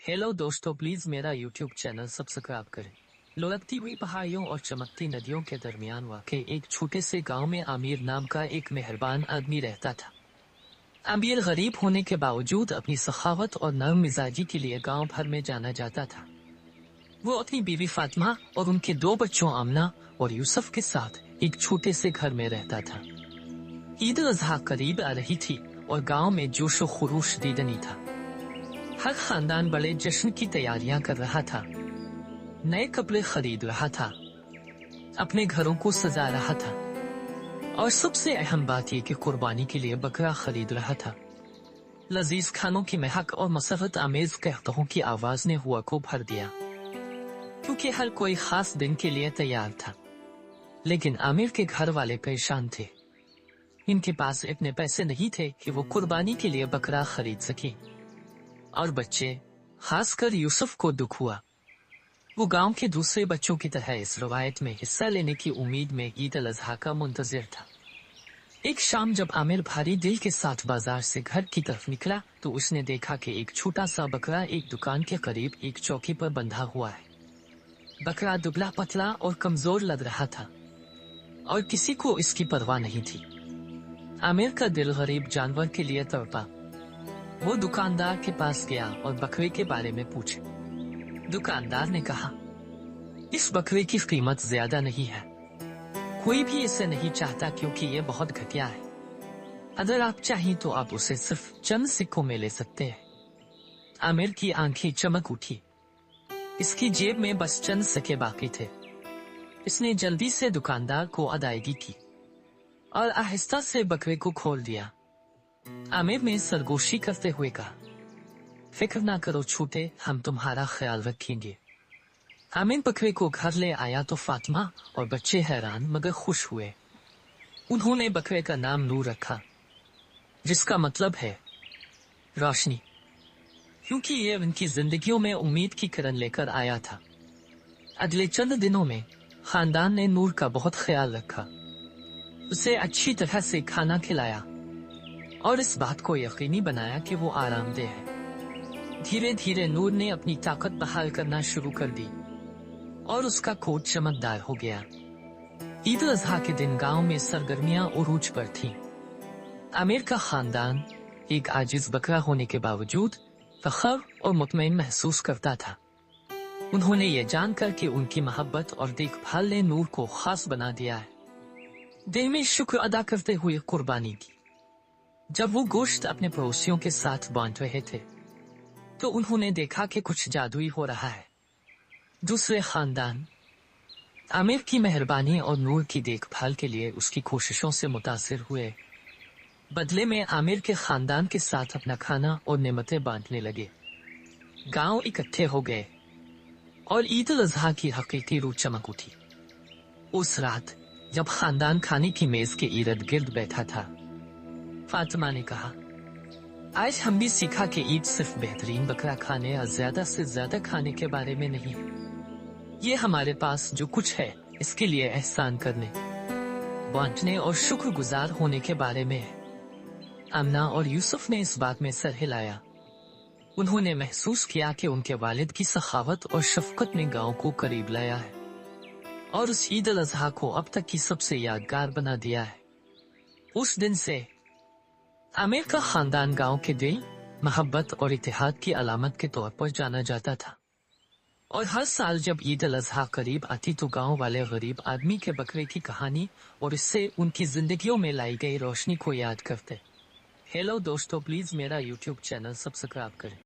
Hello दोस्तों, please मेरा YouTube channel subscribe करें। लुढ़कती हुई पहाड़ियों और चमकती नदियों के दरमियान वाक़ एक छोटे से गांव में आमिर नाम का एक मेहरबान आदमी रहता था। आमिर गरीब होने के बावजूद अपनी सखावत और नरम मिजाजी के लिए गांव भर में जाना जाता था। वो अपनी बीवी फातिमा और उनके दो बच्चों आमना और यूसुफ के साथ एक छोटे से घर में रहता था। ईद उल अज़हा करीब आ रही थी और गांव में जोश व खरूश दीदनी था। हर खानदान बड़े जश्न की तैयारियां कर रहा था, नए कपड़े खरीद रहा था, अपने घरों को सजा रहा था और सबसे अहम बात यह कि कुर्बानी के लिए बकरा खरीद रहा था। लजीज खानों की महक और मसरत आमेज कहतों की आवाज ने हुआ को भर दिया, क्योंकि हर कोई खास दिन के लिए तैयार था। लेकिन आमिर के घर वाले परेशान थे। इनके पास इतने पैसे नहीं थे कि वो कुर्बानी के लिए बकरा खरीद सके, और बच्चे, खासकर यूसुफ को दुख हुआ। वो गांव के दूसरे बच्चों की तरह इस रवायत में हिस्सा लेने की उम्मीद में ईद उल अज़हा का मुंतजिर था। एक शाम जब आमिर भारी दिल के साथ बाजार से घर की तरफ निकला तो उसने देखा कि एक छोटा सा बकरा एक दुकान के करीब एक चौकी पर बंधा हुआ है। बकरा दुबला पतला और कमजोर लग रहा था और किसी को इसकी परवाह नहीं थी। आमिर का दिल गरीब जानवर के लिए तड़पा। वो दुकानदार के पास गया और बकरे के बारे में पूछा। दुकानदार ने कहा, इस बकरे की कीमत ज्यादा नहीं है, कोई भी इसे नहीं चाहता क्योंकि ये बहुत घटिया है। अगर आप चाहें तो आप उसे सिर्फ चंद सिक्कों में ले सकते हैं। आमिर की आंखें चमक उठी। इसकी जेब में बस चंद सिक्के बाकी थे। इसने जल्दी से दुकानदार को अदायगी की और आहिस्ता से बकरे को खोल दिया। आमिर ने सरगोशी करते हुए कहा, फिक्र ना करो छोटे, हम तुम्हारा ख्याल रखेंगे। आमिर बकरे को घर ले आया तो फातिमा और बच्चे हैरान मगर खुश हुए। उन्होंने बकरे का नाम नूर रखा, जिसका मतलब है रोशनी, क्योंकि ये उनकी जिंदगियों में उम्मीद की किरण लेकर आया था। अगले चंद दिनों में खानदान ने नूर का बहुत ख्याल रखा, उसे अच्छी तरह से खाना खिलाया और इस बात को यकीनी बनाया कि वो आरामदेह है। धीरे धीरे नूर ने अपनी ताकत बहाल करना शुरू कर दी और उसका कोट चमकदार हो गया। ईद उल अज़हा के दिन गांव में सरगर्मियां उरूज पर थीं। आमिर का खानदान एक आजिज बकरा होने के बावजूद फख्र और मुतमईन महसूस करता था। उन्होंने ये जानकर कि उनकी मोहब्बत और देखभाल ने नूर को खास बना दिया है, दिल में शुक्र अदा करते हुए कुर्बानी की। जब वो गोश्त अपने पड़ोसियों के साथ बांट रहे थे तो उन्होंने देखा कि कुछ जादुई हो रहा है। दूसरे खानदान आमिर की मेहरबानी और नूर की देखभाल के लिए उसकी कोशिशों से मुतासिर हुए। बदले में आमिर के खानदान के साथ अपना खाना और नेमतें बांटने लगे। गांव इकट्ठे हो गए और ईद उल अज़हा की हकीकी रूह चमक उठी। उस रात जब खानदान खाने की मेज के इर्द गिर्द बैठा था, फातिमा ने कहा, आज हम भी सीखा कि ईद सिर्फ बेहतरीन बकरा खाने और ज्यादा से ज्यादा खाने के बारे में नहीं है। ये हमारे पास जो कुछ है इसके लिए एहसान करने, बांटने और शुक्रगुजार होने के बारे में है। आमना और यूसुफ ने इस बात में सर हिलाया। उन्होंने महसूस किया कि उनके वालिद की सखावत और शफकत ने गांव को करीब लाया है और उस ईद उल अज़हा को अब तक की सबसे यादगार बना दिया है। उस दिन से आमिर का खानदान गांव के दिल, मोहब्बत और इत्तेहाद की अलामत के तौर पर जाना जाता था। और हर साल जब ईद उल अज़हा करीब आती तो गांव वाले गरीब आदमी के बकरे की कहानी और इससे उनकी जिंदगियों में लाई गई रोशनी को याद करते। हेलो दोस्तों, प्लीज मेरा यूट्यूब चैनल सब्सक्राइब करें।